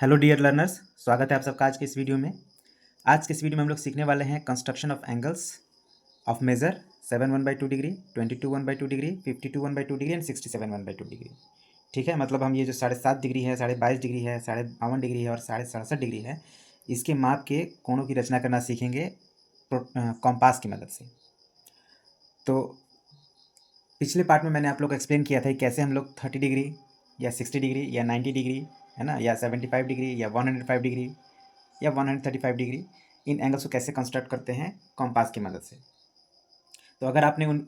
Hello dear learners, स्वागत है आप सबका आज के इस वीडियो में। आज के इस वीडियो में हम लोग सीखने वाले हैं construction of angles of measure 7 1/2 degree, 22 1/2 degree, 52 1/2 degree and 67 1/2 degree. ठीक है, मतलब हम ये जो 7.5 डिग्री है, 22.5 डिग्री है, 52 डिग्री है और 67.5 डिग्री है, इसके माप के कोणों की रचना करना सीखेंगे कॉम्पास की मदद से। तो पिछले पार्ट में मैंने आप लोग को एक्सप्लेन किया था कि कैसे हम लोग 30 डिग्री या 60 डिग्री या 90 डिग्री है ना, या 75 डिग्री या 105 डिग्री या 135 डिग्री, इन एंगल्स को कैसे कंस्ट्रक्ट करते हैं कॉम्पास की मदद से। तो अगर आपने उन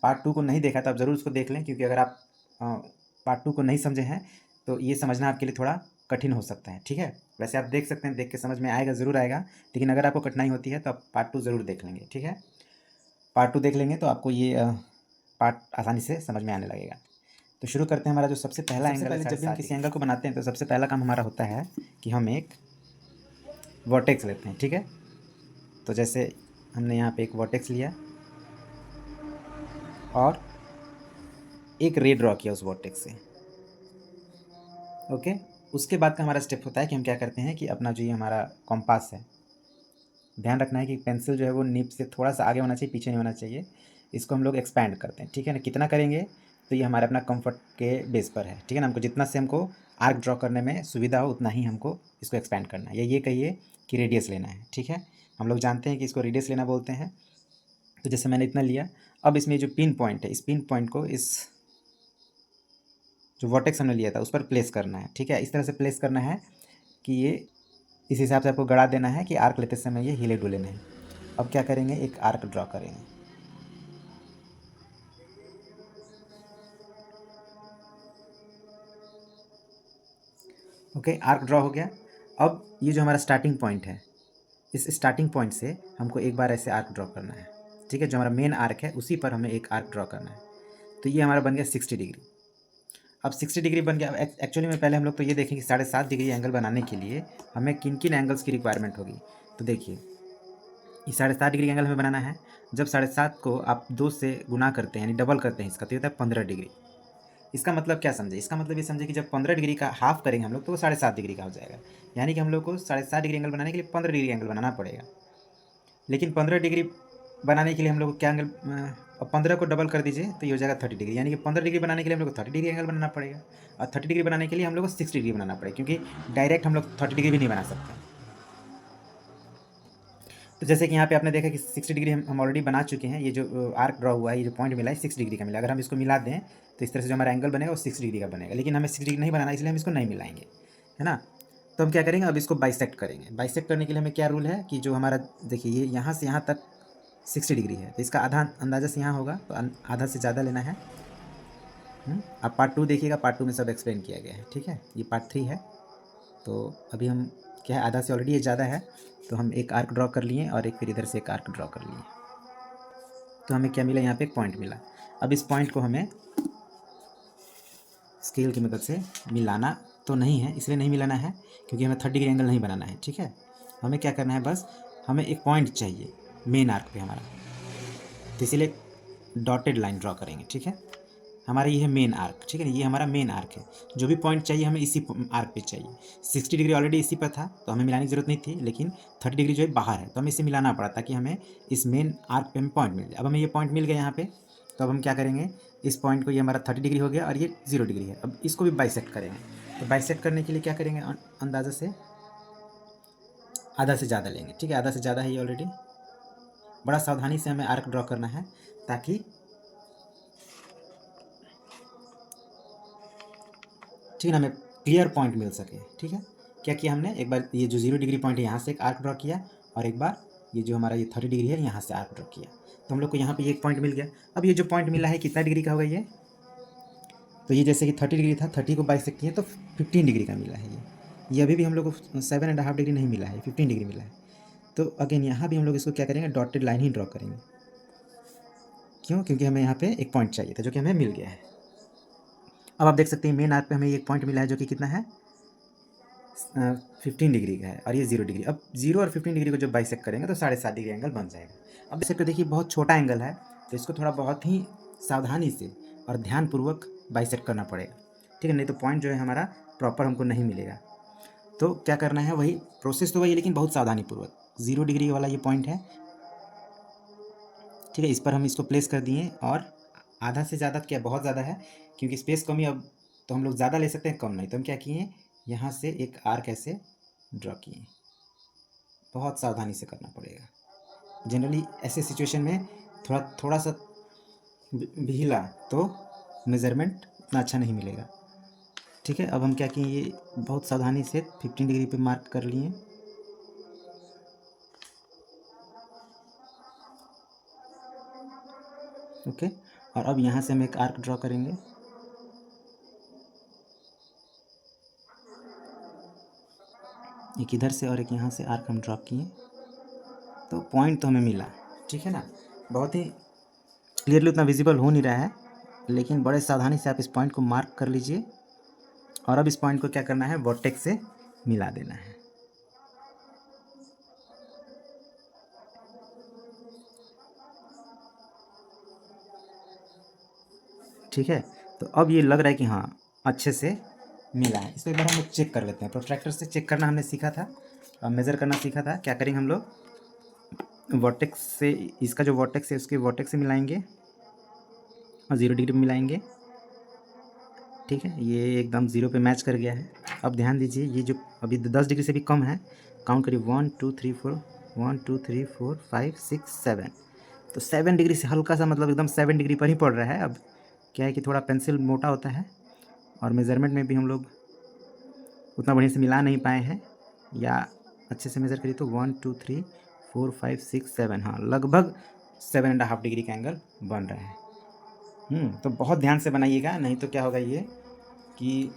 पार्ट 2 को नहीं देखा तो आप ज़रूर उसको देख लें, क्योंकि अगर आप पार्ट 2 को नहीं समझे हैं तो ये समझना आपके लिए थोड़ा कठिन हो सकता है। ठीक है, वैसे आप देख सकते हैं, देख के समझ में आएगा, ज़रूर आएगा, लेकिन अगर आपको कठिनाई होती है तो आप पार्ट 2 ज़रूर देख लेंगे। ठीक है, पार्ट 2 देख लेंगे तो आपको ये पार्ट आसानी से समझ में आने लगेगा। तो शुरू करते हैं। हमारा जो सबसे पहला एंगल है, जब भी हम किसी एंगल को बनाते हैं तो सबसे पहला काम हमारा होता है कि हम एक वर्टेक्स लेते हैं। ठीक है, तो जैसे हमने यहाँ पे एक वर्टेक्स लिया और एक रे ड्रॉ किया उस वर्टेक्स से। ओके, उसके बाद का हमारा स्टेप होता है कि हम क्या करते हैं कि अपना जो ये हमारा कॉम्पास है, ध्यान रखना है कि पेंसिल जो है वो निब से थोड़ा सा आगे होना चाहिए, पीछे नहीं होना चाहिए। इसको हम लोग एक्सपैंड करते हैं। ठीक है ना, कितना करेंगे तो ये हमारे अपना कंफर्ट के बेस पर है। ठीक है ना, हमको जितना से हमको आर्क ड्रॉ करने में सुविधा हो उतना ही हमको इसको एक्सपैंड करना है, या ये कहिए कि रेडियस लेना है। ठीक है, हम लोग जानते हैं कि इसको रेडियस लेना बोलते हैं। तो जैसे मैंने इतना लिया, अब इसमें जो पिन पॉइंट है, इस पिन पॉइंट को इस जो वर्टेक्स हमने लिया था उस पर प्लेस करना है। ठीक है, इस तरह से प्लेस करना है कि ये इस हिसाब से आपको गड़ा देना है कि आर्क लेते समय ये हिले डुले नहीं। अब क्या करेंगे, एक आर्क ड्रॉ करेंगे। ओके, आर्क ड्रॉ हो गया। अब ये जो हमारा स्टार्टिंग पॉइंट है, इस स्टार्टिंग पॉइंट से हमको एक बार ऐसे आर्क ड्रॉ करना है। ठीक है, जो हमारा मेन आर्क है उसी पर हमें एक आर्क ड्रॉ करना है। तो ये हमारा बन गया 60 डिग्री। अब 60 डिग्री बन गया। एक्चुअली में पहले हम लोग तो ये देखें कि 7.5 डिग्री एंगल बनाने के लिए हमें किन किन एंगल्स की रिक्वायरमेंट होगी। तो देखिए, ये 7.5 डिग्री एंगल हमें बनाना है। जब 7.5 को आप 2 से गुना करते हैं, यानी डबल करते हैं इसका, तो ये होता है 15 डिग्री। इसका मतलब क्या समझे, इसका मतलब ये समझे कि जब 15 डिग्री का हाफ करेंगे हम लोग तो वो 7.5 डिग्री का हो जाएगा। यानी कि हम लोग को 7.5 डिग्री एंगल बनाने के लिए 15 डिग्री एंगल बनाना पड़ेगा। लेकिन 15 डिग्री बनाने के लिए हम लोग को क्या एंगल, अब 15 को डबल कर दीजिए तो ये हो जाएगा 30 डिग्री। यानी कि 15 डिग्री बनाने के लिए हम लोग को 30 डिग्री एंगल बनाना पड़ेगा, और 30 डिग्री बनाने के लिए हम लोग को 60 डिग्री बनाना पड़ेगा, क्योंकि डायरेक्ट हम लोग 30 डिग्री भी नहीं बना सकते। तो जैसे कि यहाँ पे आपने देखा कि 60 डिग्री हम ऑलरेडी बना चुके हैं। ये जो आर्क ड्रॉ हुआ है, ये जो पॉइंट मिला है 6 डिग्री का मिला। अगर हम इसको मिला दें तो इस तरह से जो हमारा एंगल बनेगा वो 6 डिग्री का बनेगा, लेकिन हमें 6 डिग्री नहीं बनाना, इसलिए हम इसको नहीं मिलाएंगे, है ना। तो हम क्या करेंगे, अब इसको बाइसेक्ट करेंगे। बाइसेक्ट करने के लिए हमें क्या रूल है कि जो हमारा, देखिए ये यहाँ से यहाँ तक 60 डिग्री है, तो इसका आधा अंदाजा से यहाँ होगा, तो आधा से ज़्यादा लेना है। अब पार्ट 2 देखिएगा, पार्ट 2 में सब एक्सप्लेन किया गया है। ठीक है, ये पार्ट 3 है। तो अभी हम क्या है, आधा से ऑलरेडी ये ज़्यादा है, तो हम एक आर्क ड्रॉ कर लिए और एक फिर इधर से एक आर्क ड्रॉ कर लिए। तो हमें क्या मिला, यहाँ पे एक पॉइंट मिला। अब इस पॉइंट को हमें स्केल की मदद से मिलाना तो नहीं है, इसलिए नहीं मिलाना है क्योंकि हमें 30 डिग्री एंगल नहीं बनाना है। ठीक है, हमें क्या करना है, बस हमें एक पॉइंट चाहिए मेन आर्क पे हमारा, तो इसीलिए डॉटेड लाइन ड्रॉ करेंगे। ठीक है, हमारा ये है मेन आर्क। ठीक है ना, ये हमारा मेन आर्क है। जो भी पॉइंट चाहिए हमें इसी आर्क पे चाहिए। 60 डिग्री ऑलरेडी इसी पर था तो हमें मिलाने की ज़रूरत नहीं थी, लेकिन 30 डिग्री जो है बाहर है, तो हमें इसे मिलाना पड़ा ताकि हमें इस मेन आर्क पे हमें पॉइंट मिल जाए। अब हमें ये पॉइंट मिल गया यहाँ पे, तो अब हम क्या करेंगे, इस पॉइंट को, ये हमारा 30 डिग्री हो गया और ये 0 डिग्री है, अब इसको भी बाइसेक्ट करेंगे। तो बाइसेक्ट करने के लिए क्या करेंगे, अंदाज़ा से आधा से ज़्यादा लेंगे। ठीक है, आधा से ज़्यादा है ये ऑलरेडी। बड़ा सावधानी से हमें आर्क ड्रॉ करना है ताकि, ठीक है ना, हमें क्लियर पॉइंट मिल सके। ठीक है, क्या किया हमने, एक बार ये जो 0 डिग्री पॉइंट है यहाँ से एक आर्क ड्रॉ किया, और एक बार ये जो हमारा ये 30 डिग्री है यहाँ से आर्क ड्रॉ किया, तो हम लोग को यहाँ पे एक पॉइंट मिल गया। अब ये जो पॉइंट मिला है कितना डिग्री का होगा ये, तो ये जैसे कि 30 डिग्री था, 30 को बाइसेक्ट किए तो 15 डिग्री का मिला है ये अभी भी हम लोग को 7.5 डिग्री नहीं मिला है, 15 डिग्री मिला है। तो अगेन यहाँ भी हम लोग इसको क्या करेंगे, डॉटेड लाइन ही ड्रॉ करेंगे। क्यों, क्योंकि हमें यहाँ पे एक पॉइंट चाहिए था जो कि हमें मिल गया है। अब आप देख सकते हैं मेन आर्क पे हमें एक पॉइंट मिला है जो कि कितना है, 15 डिग्री का है, और ये 0 डिग्री। अब 0 और 15 डिग्री को जब बाइसेक्ट करेंगे तो 7.5 डिग्री एंगल बन जाएगा। अब देख सकते देखिए बहुत छोटा एंगल है, तो इसको थोड़ा बहुत ही सावधानी से और ध्यानपूर्वक बाइसेक्ट करना पड़ेगा। ठीक है, नहीं तो पॉइंट जो है हमारा प्रॉपर हमको नहीं मिलेगा। तो क्या करना है, वही प्रोसेस तो वही है, लेकिन बहुत सावधानीपूर्वक। 0 डिग्री वाला ये पॉइंट है, ठीक है। इस पर हम इसको प्लेस कर दिए, और आधा से ज़्यादा क्या, बहुत ज़्यादा है क्योंकि स्पेस कम ही, अब तो हम लोग ज़्यादा ले सकते हैं, कम नहीं। तो हम क्या किए, यहाँ से एक आर्क ऐसे ड्रॉ किए। बहुत सावधानी से करना पड़ेगा। जनरली ऐसे सिचुएशन में थोड़ा थोड़ा सा भी हिला तो मेज़रमेंट उतना अच्छा नहीं मिलेगा, ठीक है। अब हम क्या किए, ये बहुत सावधानी से 15 डिग्री पे मार्क कर लिए। ओके, और अब यहाँ से हम एक आर्क ड्रॉ करेंगे। एक इधर से और एक यहाँ से आर्क हम ड्रॉ किए, तो पॉइंट तो हमें मिला, ठीक है ना। बहुत ही क्लियरली उतना विजिबल हो नहीं रहा है, लेकिन बड़े सावधानी से आप इस पॉइंट को मार्क कर लीजिए। और अब इस पॉइंट को क्या करना है, वर्टेक्स से मिला देना है। ठीक है, तो अब ये लग रहा है कि हाँ अच्छे से मिला है। इसको एक बार हम लोग चेक कर लेते हैं। प्रोट्रैक्टर से चेक करना हमने सीखा था, और मेज़र करना सीखा था। क्या करेंगे हम लोग, वर्टेक्स से, इसका जो वर्टेक्स है उसके वर्टेक्स से मिलाएंगे और 0 डिग्री में मिलाएंगे, ठीक है। ये एकदम 0 पे मैच कर गया है। अब ध्यान दीजिए, ये जो अभी 10 डिग्री से भी कम है, काउंट करिए, 1 2 3 4, 1 2 3 4 5 6 7। तो 7 डिग्री से हल्का सा, मतलब एकदम 7 डिग्री पर ही पड़ रहा है। अब क्या है कि थोड़ा पेंसिल मोटा होता है, और मेज़रमेंट में भी हम लोग उतना बढ़िया से मिला नहीं पाए हैं, या अच्छे से मेज़र करिए तो 1 2 3 4 5 6 7, हाँ लगभग 7.5 डिग्री का एंगल बन रहा है। तो बहुत ध्यान से बनाइएगा, नहीं तो क्या होगा ये कि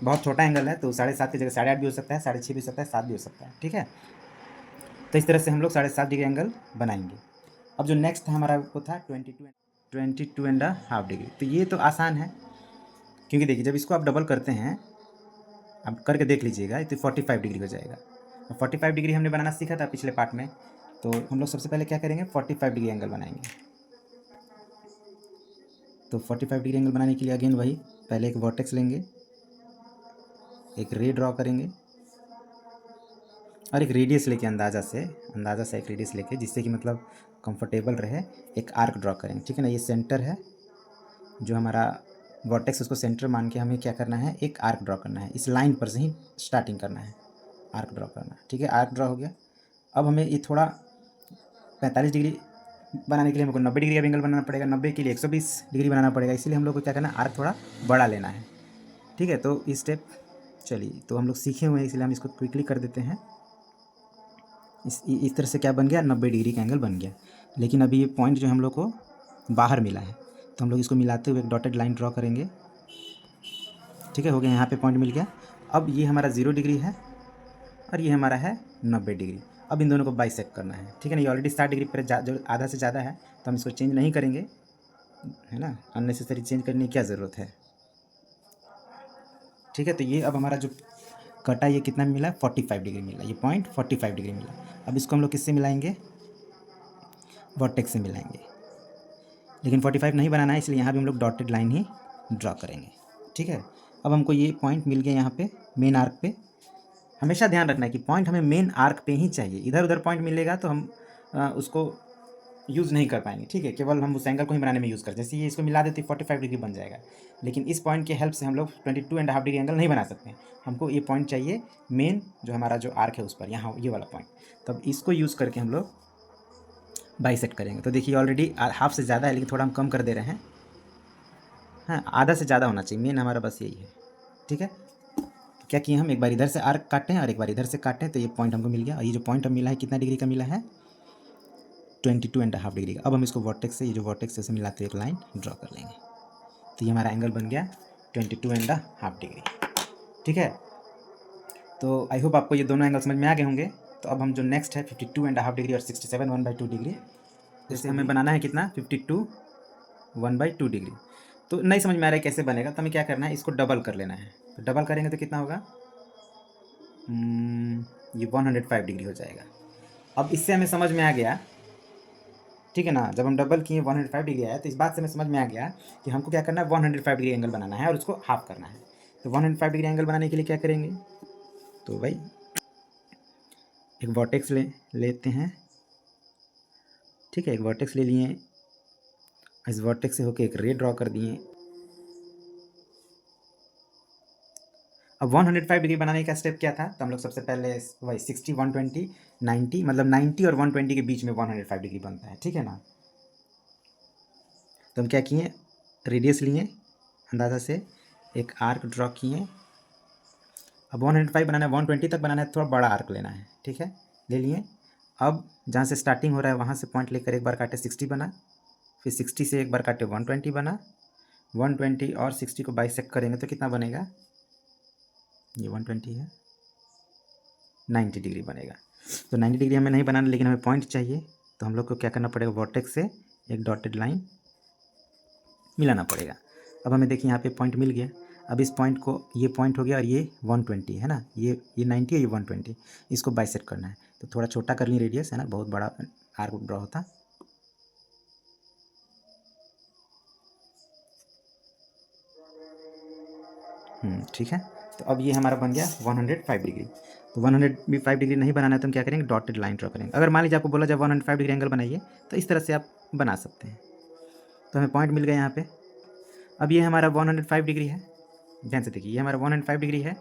बहुत छोटा एंगल है, तो 7.5 की जगह 8.5 भी हो सकता है, 6.5 भी हो सकता है, 7 भी हो सकता है, ठीक है। तो इस तरह से हम लोग 7.5 डिग्री एंगल बनाएंगे। अब जो नेक्स्ट था हमारा, वो था 22.5 डिग्री। तो ये तो आसान है, क्योंकि देखिए जब इसको आप डबल करते हैं, आप करके देख लीजिएगा, तो 45 डिग्री हो जाएगा। और 45 डिग्री हमने बनाना सीखा था पिछले पार्ट में। तो हम लोग सबसे पहले क्या करेंगे, 45 डिग्री एंगल बनाएंगे। तो 45 डिग्री एंगल बनाने के लिए अगेन वही, पहले एक वर्टेक्स लेंगे, एक रे ड्रॉ करेंगे, और एक रेडियस लेके, अंदाज़ा से एक रेडियस लेके, जिससे कि मतलब कंफर्टेबल रहे, एक आर्क ड्रॉ करेंगे, ठीक है ना। ये सेंटर है जो हमारा वर्टेक्स, उसको सेंटर मान के हमें क्या करना है, एक आर्क ड्रॉ करना है। इस लाइन पर से ही स्टार्टिंग करना है, आर्क ड्रॉ करना है, ठीक है। आर्क ड्रॉ हो गया। अब हमें ये थोड़ा 45 डिग्री बनाने के लिए हमको 90 डिग्री का एंगल बनाना पड़ेगा, 90 के लिए 120 डिग्री बनाना पड़ेगा। इसीलिए हम लोग को क्या करना है, आर्क थोड़ा बड़ा लेना है, ठीक है। तो इस स्टेप, चलिए, तो हम लोग सीखे हुए हैं, इसलिए हम इसको क्विकली कर देते हैं। इस तरह से क्या बन गया, 90 डिग्री का एंगल बन गया। लेकिन अभी ये पॉइंट जो हम लोग को बाहर मिला है, तो हम लोग इसको मिलाते हुए एक डॉटेड लाइन ड्रॉ करेंगे, ठीक है। हो गया, यहाँ पे पॉइंट मिल गया। अब ये हमारा 0 डिग्री है, और ये हमारा है 90 डिग्री। अब इन दोनों को बाइसेक्ट करना है, ठीक है ना। ये ऑलरेडी 60 डिग्री पर जो आधा से ज़्यादा है, तो हम इसको चेंज नहीं करेंगे, है ना। अननेसेसरी चेंज करने की क्या ज़रूरत है, ठीक है। तो ये अब हमारा जो कटा, ये कितना मिला, 45 डिग्री मिला, ये पॉइंट 45 डिग्री मिला। अब इसको हम लोग किससे मिलाएंगे, वर्टेक्स से मिलाएंगे। लेकिन 45 नहीं बनाना है, इसलिए यहाँ भी हम लोग डॉटेड लाइन ही ड्रॉ करेंगे, ठीक है। अब हमको ये पॉइंट मिल गया यहाँ पे मेन आर्क पे। हमेशा ध्यान रखना है कि पॉइंट हमें मेन आर्क पे ही चाहिए। इधर उधर पॉइंट मिलेगा तो हम उसको यूज़ नहीं कर पाएंगे, ठीक है। केवल हम उस एंगल को ही बनाने में यूज़ करते हैं। जैसे ये इसको मिला देते 45 डिग्री बन जाएगा, लेकिन इस पॉइंट के हेल्प से हम लोग 22.5 डिग्री एंगल नहीं बना सकते हैं। हमको ये पॉइंट चाहिए मेन, जो हमारा जो आर्क है उस पर, यहाँ ये वाला पॉइंट। तब इसको यूज़ करके हम लोग बाइसेक्ट करेंगे। तो देखिए ऑलरेडी हाफ से ज़्यादा है, लेकिन थोड़ा हम कम कर दे रहे हैं, हाँ आधा से ज़्यादा होना चाहिए, मेन हमारा बस यही है, ठीक है। क्या किए हम, एक बार इधर से आर्क काटें और एक बार इधर से काटें, तो ये पॉइंट हमको मिल गया। और ये जो पॉइंट हम मिला है, कितना डिग्री का मिला है, 22.5 डिग्री का। अब हम इसको वर्टेक्स से, ये जो वर्टेक्स से मिलाते हुए एक लाइन ड्रॉ कर लेंगे, तो ये हमारा एंगल बन गया 22.5 डिग्री, ठीक है। तो आई होप आपको ये दोनों एंगल समझ में आ गए होंगे। तो अब हम जो नेक्स्ट है 52.5 डिग्री और 67 1/2 डिग्री, जैसे हमें बनाना है कितना, 52 1/2 डिग्री। तो नहीं समझ में आ रहा है कैसे बनेगा, तो हमें क्या करना है, इसको डबल कर लेना है। तो डबल करेंगे तो कितना होगा, ये 105 डिग्री हो जाएगा। अब इससे हमें समझ में आ गया, ठीक है ना। जब हम डबल किए 105 डिग्री आया, तो इस बात से हमें समझ में आ गया कि हमको क्या करना है, 105 डिग्री एंगल बनाना है और उसको हाफ करना है। तो 105 डिग्री एंगल बनाने के लिए क्या करेंगे, तो भाई एक वर्टेक्स लेते हैं, ठीक है, एक वर्टेक्स ले लिए, इस वर्टेक्स से होके एक रे ड्रॉ कर दिए। अब 105 डिग्री बनाने का स्टेप क्या था, तो हम लोग सबसे पहले वही 60 120 90, मतलब 90 और 120 के बीच में 105 डिग्री बनता है, ठीक है ना। तो हम क्या किए, रेडियस लिए अंदाज़ा से, एक आर्क ड्रॉ किए। अब 105 बनाना है, 120 तक बनाना है, थोड़ा बड़ा आर्क लेना है, ठीक है, ले लिए। अब जहाँ से स्टार्टिंग हो रहा है वहाँ से पॉइंट लेकर एक बार काटे 60 बना, फिर 60 से एक बार काटे 120 बना, 120 और 60 को बाइसेक्ट करेंगे तो कितना बनेगा, ये 120 है, 90 डिग्री बनेगा। तो 90 डिग्री हमें नहीं बनाना, लेकिन हमें पॉइंट चाहिए, तो हम लोग को क्या करना पड़ेगा, वर्टेक्स से एक डॉटेड लाइन मिलाना पड़ेगा। अब हमें देखिए यहाँ पे पॉइंट मिल गया। अब इस पॉइंट को, ये पॉइंट हो गया और ये 120 है ना, ये 90 है, ये 120, इसको बाइसेक्ट करना है। तो थोड़ा छोटा कर ली रेडियस, है ना, बहुत बड़ा आर्क ड्रॉ होता। ठीक है। तो अब ये हमारा बन गया 105 डिग्री। तो 105 डिग्री नहीं बनाना है तो हम क्या करेंगे, डॉटेड लाइन ड्रॉ करेंगे। अगर मान लीजिए आपको बोला जाए 105 डिग्री एंगल बनाइए, तो इस तरह से आप बना सकते हैं। तो हमें पॉइंट मिल गया यहाँ पे। अब ये हमारा 105 डिग्री है, ध्यान से देखिए, ये हमारा 105 डिग्री है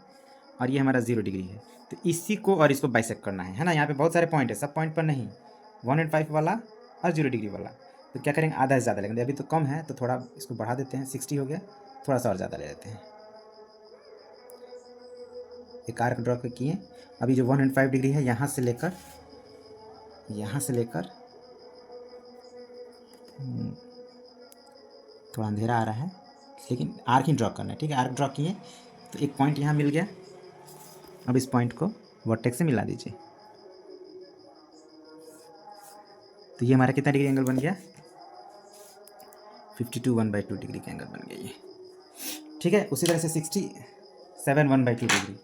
और ये हमारा 0 डिग्री है। तो इसी को और इसको बाइसेक्ट करना है ना। यहाँ पे बहुत सारे पॉइंट है, सब पॉइंट पर नहीं, 105 वाला और 0 डिग्री वाला। तो क्या करेंगे, आधा से ज़्यादा लेंगे, अभी तो कम है तो थोड़ा इसको बढ़ा देते हैं, 60 हो गया, थोड़ा सा और ज़्यादा ले लेते हैं। एक आर्क ड्रॉ किए। अभी जो 105 डिग्री है, यहाँ से लेकर थोड़ा अंधेरा आ रहा है, लेकिन आर्क ही ड्रॉ करना है, ठीक है। आर्क ड्रॉ किए तो एक पॉइंट यहाँ मिल गया। अब इस पॉइंट को वर्टेक्स से मिला दीजिए। तो ये हमारा कितना डिग्री एंगल बन गया, 52 1/2 डिग्री का एंगल बन गया ये, ठीक है। उसी तरह से 67 1/2 डिग्री,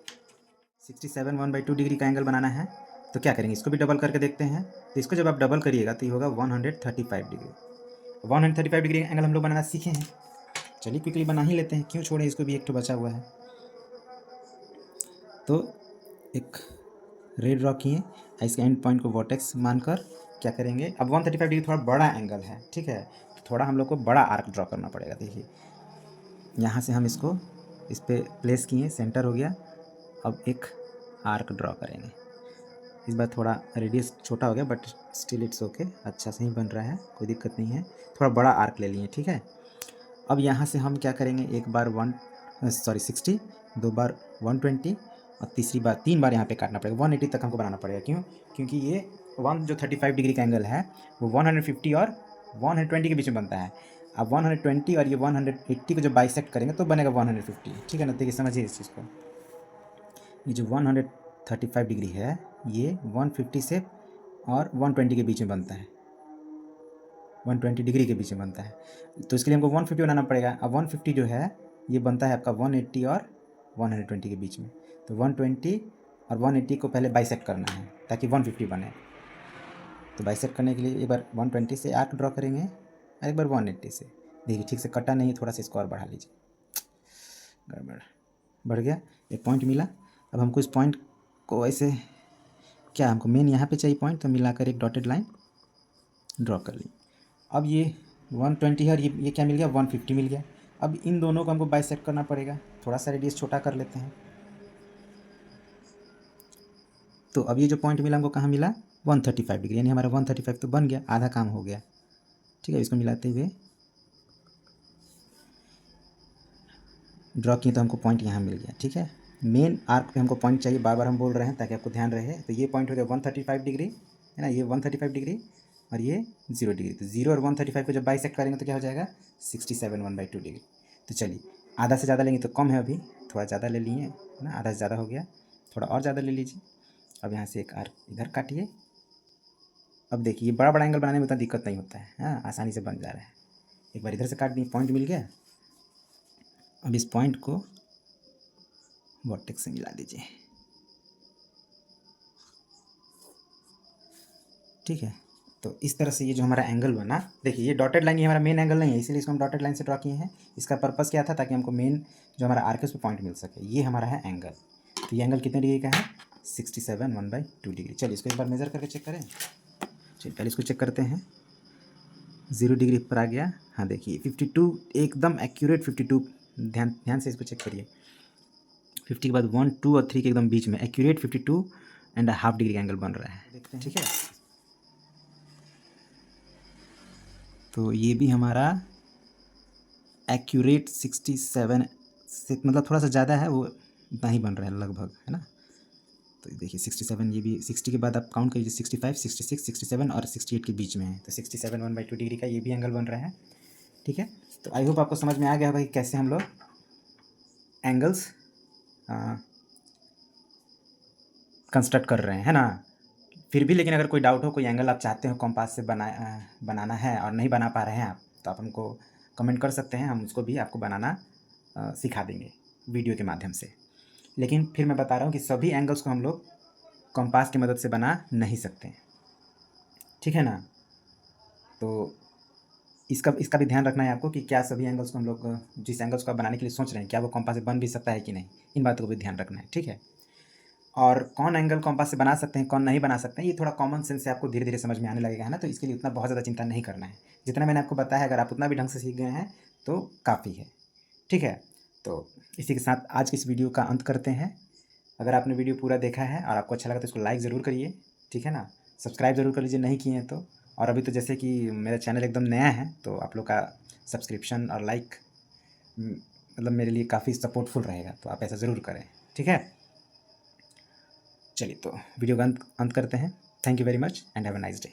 67 1/2 डिग्री का एंगल बनाना है। तो क्या करेंगे, इसको भी डबल करके देखते हैं। तो इसको जब आप डबल करिएगा तो ये होगा 135 डिग्री। 135 डिग्री एंगल हम लोग बनाना सीखे हैं, चलिए क्विकली बना ही लेते हैं, क्यों छोड़ें इसको भी, एक तो बचा हुआ है। तो एक रे ड्रॉ किए, इसके एंड पॉइंट को वर्टेक्स मानकर क्या करेंगे, अब 135 डिग्री थोड़ा बड़ा एंगल है, ठीक है, तो थोड़ा हम लोग को बड़ा आर्क ड्रॉ करना पड़ेगा। देखिए यहाँ से हम इसको इस पर प्लेस किए, सेंटर हो गया। अब एक आर्क ड्रॉ करेंगे। इस बार थोड़ा रेडियस छोटा हो गया, बट स्टिल इट्स ओके, अच्छा से ही बन रहा है, कोई दिक्कत नहीं है। थोड़ा बड़ा आर्क ले लिए, ठीक है। अब यहाँ से हम क्या करेंगे, एक बार 60, दो बार 120 और तीन बार यहाँ पे काटना पड़ेगा। 180 तक हमको बनाना पड़ेगा, क्यों, क्योंकि ये जो 35 डिग्री का एंगल है वो 150 और 120 के बीच में बनता है। अब 120 और ये 180 को जब बाइसेक्ट करेंगे तो बनेगा 150, ठीक है ना। देखिए समझिए इस चीज़ को, ये जो 135 डिग्री है ये 150 से और 120 के बीच में बनता है, 120 डिग्री के बीच में बनता है। तो इसके लिए हमको 150 बनाना पड़ेगा। अब 150 जो है ये बनता है आपका 180 और 120 के बीच में। तो 120 और 180 को पहले बाइसेक्ट करना है ताकि 150 बने। तो बाइसेक्ट करने के लिए एक बार 120 से आर्क ड्रॉ करेंगे और एक बार 180 से। देखिए ठीक से कटा नहीं, थोड़ा सा इसको और बढ़ा लीजिए, गड़बड़ बढ़ गया, एक पॉइंट मिला। अब हमको इस पॉइंट को ऐसे, क्या हमको मेन यहाँ पे चाहिए पॉइंट, तो मिलाकर एक डॉटेड लाइन ड्रॉ कर ली। अब ये 120 है और ये क्या मिल गया, 150 मिल गया। अब इन दोनों को हमको बाइसेक्ट करना पड़ेगा, थोड़ा सा रेडियस छोटा कर लेते हैं। तो अब ये जो पॉइंट मिला हमको कहाँ मिला, 135 डिग्री, यानी हमारा 135 तो बन गया, आधा काम हो गया, ठीक है। इसको मिलाते हुए ड्रॉ किए तो हमको पॉइंट यहाँ मिल गया, ठीक है। मेन आर्क पे हमको पॉइंट चाहिए, बार बार हम बोल रहे हैं ताकि आपको ध्यान रहे। तो ये पॉइंट हो गया 135 डिग्री, है ना, ये 135 डिग्री और ये 0 डिग्री। तो 0 और 135 को जब बाइसेक्ट करेंगे तो क्या हो जाएगा, 67 1/2 डिग्री। तो चलिए आधा से ज़्यादा लेंगे तो कम है, अभी थोड़ा ज़्यादा ले लिए, है ना, आधा से ज़्यादा हो गया, थोड़ा और ज़्यादा ले लीजिए। अब यहाँ से एक आर्क इधर काटिए। अब देखिए बड़ा बड़ा एंगल बनाने में उतना दिक्कत नहीं होता है, हाँ, आसानी से बन जा रहा है। एक बार इधर से काट दिए, पॉइंट मिल गया। अब इस पॉइंट को वर्टेक्स से मिला दीजिए, ठीक है। तो इस तरह से ये जो हमारा एंगल बना, देखिए ये डॉटेड लाइन, ये हमारा मेन एंगल नहीं है, इसीलिए इसको हम डॉटेड लाइन से ड्रॉ किए हैं। इसका पर्पस क्या था, ताकि हमको मेन जो हमारा आर्क है उस पर पॉइंट मिल सके। ये हमारा है एंगल। तो तो ये एंगल कितने डिग्री का है? 67 1/2 डिग्री। चलिए इसको एक बार मेज़र करके चेक करें। चलिए पहले इसको चेक करते हैं। 0 डिग्री पर आ गया। हाँ देखिए 52 एकदम एक्यूरेट 52। ध्यान ध्यान से इसको चेक करिए। 50 के बाद 1 2 और 3 के एकदम बीच में एक्यूरेट 52.5 डिग्री का एंगल बन रहा है। ठीक है, तो ये भी हमारा एक्यूरेट 67 से मतलब थोड़ा सा ज़्यादा है, वो उतना ही बन रहा है लगभग, है ना। तो देखिए 67, ये भी 60 के बाद आप काउंट करिए 65 66 67 और 68 के बीच में है, तो 67 1/2 डिग्री का ये भी एंगल बन रहा है। ठीक है, तो आई होप आपको समझ में आ गया होगा कि कैसे हम लोग एंगल्स कंस्ट्रक्ट कर रहे हैं, है ना। फिर भी लेकिन अगर कोई डाउट हो, कोई एंगल आप चाहते हो कॉम्पास से बनाना है और नहीं बना पा रहे हैं आप, तो आप हमको कमेंट कर सकते हैं, हम उसको भी आपको बनाना सिखा देंगे वीडियो के माध्यम से। लेकिन फिर मैं बता रहा हूँ कि सभी एंगल्स को हम लोग कॉम्पास की मदद से बना नहीं सकते हैं, ठीक है ना। तो इसका भी ध्यान रखना है आपको कि क्या सभी एंगल्स को हम लोग जिस एंगल्स को आप बनाने के लिए सोच रहे हैं, क्या वो कॉम्पास से बन भी सकता है कि नहीं, इन बातों को भी ध्यान रखना है, ठीक है। और कौन एंगल कॉम्पास से बना सकते हैं, कौन नहीं बना सकते हैं, ये थोड़ा कॉमन सेंस से आपको धीरे धीरे समझ में आने लगेगा, है ना। तो इसके लिए उतना बहुत ज़्यादा चिंता नहीं करना है। जितना मैंने आपको बताया, अगर आप उतना भी ढंग से सीख गए हैं तो काफ़ी है, ठीक है। तो इसी के साथ आज की इस वीडियो का अंत करते हैं। अगर आपने वीडियो पूरा देखा है और आपको अच्छा लगा तो इसको लाइक ज़रूर करिए, ठीक है ना। सब्सक्राइब ज़रूर कर लीजिए नहीं किए हैं तो। और अभी तो जैसे कि मेरा चैनल एकदम नया है, तो आप लोग का सब्सक्रिप्शन और लाइक मतलब मेरे लिए काफ़ी सपोर्टफुल रहेगा, तो आप ऐसा ज़रूर करें, ठीक है। चलिए तो वीडियो का अंत करते हैं। Thank you very much and have a nice day.